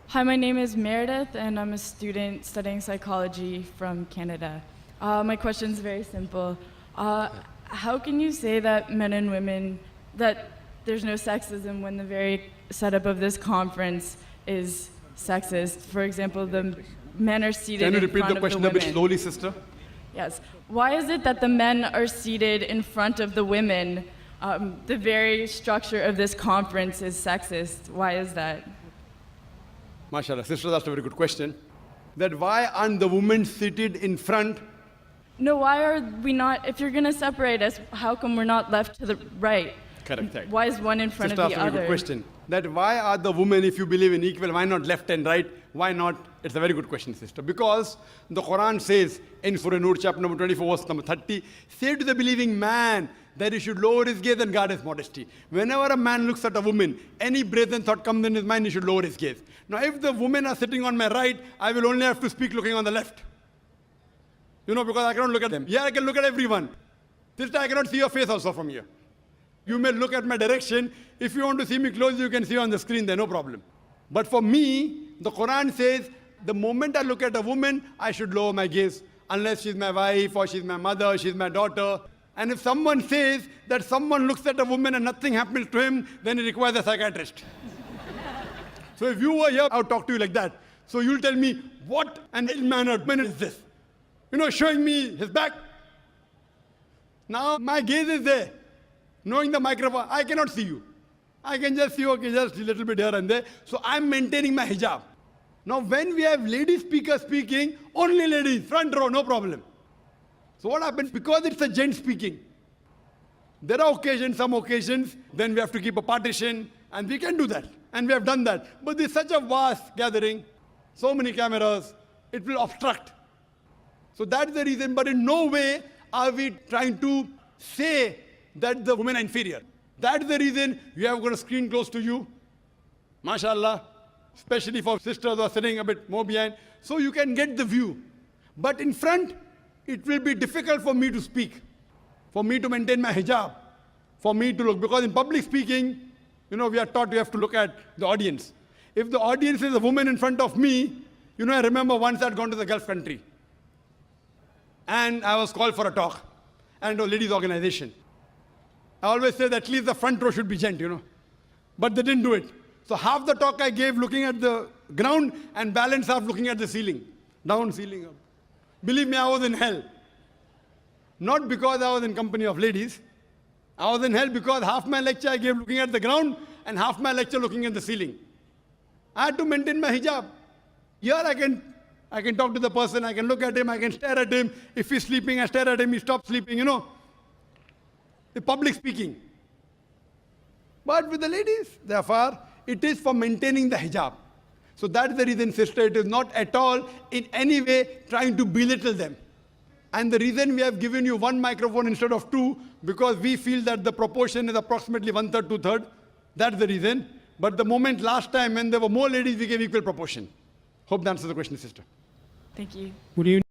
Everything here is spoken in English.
Hi, my name is Meredith, and I'm a student studying psychology from Canada. My question is very simple. How can you say that men and women, that there's no sexism when the very setup of this conference is sexist? For example, the men are seated in front of the women. Can you repeat the question a bit slowly, sister? Yes. Why is it that the men are seated in front of the women? The very structure of this conference is sexist. Why is that? MashaAllah, sister, that's a very good question. That why aren't the women seated in front? No, why are we not, if you're going to separate us, how come we're not left to the right? Correct. Why is one in front Sister, of the that's a very other? good question. That why are the women, if you believe in equal, why not left and right? Why not? It's a very good question, sister. Because the Quran says in Surah Nur, chapter number 24, verse number 30, say to the believing man that he should lower his gaze and guard his modesty. Whenever a man looks at a woman, any brazen thought comes in his mind, he should lower his gaze. Now, if the women are sitting on my right, I will only have to speak looking on the left. You know, because I cannot look at them. Yeah, I can look at everyone. Sister, I cannot see your face also from here. You may look at my direction. If you want to see me close, you can see on the screen there, no problem. But for me, the Quran says, the moment I look at a woman, I should lower my gaze. Unless she's my wife, or she's my mother, she's my daughter. And if someone says that someone looks at a woman and nothing happens to him, then he requires a psychiatrist. So if you were here, I would talk to you like that. So you'll tell me, what an ill-mannered man is this? You know, showing me his back. Now my gaze is there. Knowing the microphone, I cannot see you. I can just see, okay, just a little bit here and there. So I'm maintaining my hijab. Now when we have lady speakers speaking, only ladies, front row, no problem. So what happens? Because it's a gent speaking, there are occasions, some occasions, then we have to keep a partition, and we can do that. And we have done that. But there's such a vast gathering, so many cameras, it will obstruct. So that's the reason, but in no way are we trying to say that the women are inferior. That's the reason we have got a screen close to you, mashallah, especially for sisters who are sitting a bit more behind, so you can get the view. But in front, it will be difficult for me to speak, for me to maintain my hijab, for me to look, because in public speaking, you know, we are taught we have to look at the audience. If the audience is a woman in front of me, you know, I remember once I'd gone to the Gulf country, and I was called for a talk, and a ladies' organization. I always say that at least the front row should be gent, you know. But they didn't do it. So half the talk I gave looking at the ground and balance half looking at the ceiling. Down, ceiling, up. Believe me, I was in hell. Not because I was in company of ladies. I was in hell because half my lecture I gave looking at the ground and half my lecture looking at the ceiling. I had to maintain my hijab. Here I can talk to the person, I can look at him, I can stare at him. If he's sleeping, I stare at him, he stops sleeping, you know. The public speaking. But with the ladies, therefore, it is for maintaining the hijab. So that's the reason, sister, it is not at all in any way trying to belittle them. And the reason we have given you one microphone instead of two, because we feel that the proportion is approximately 1/3, 2/3. That's the reason. But the moment last time when there were more ladies, we gave equal proportion. Hope that answers the question, sister. Thank you. Would you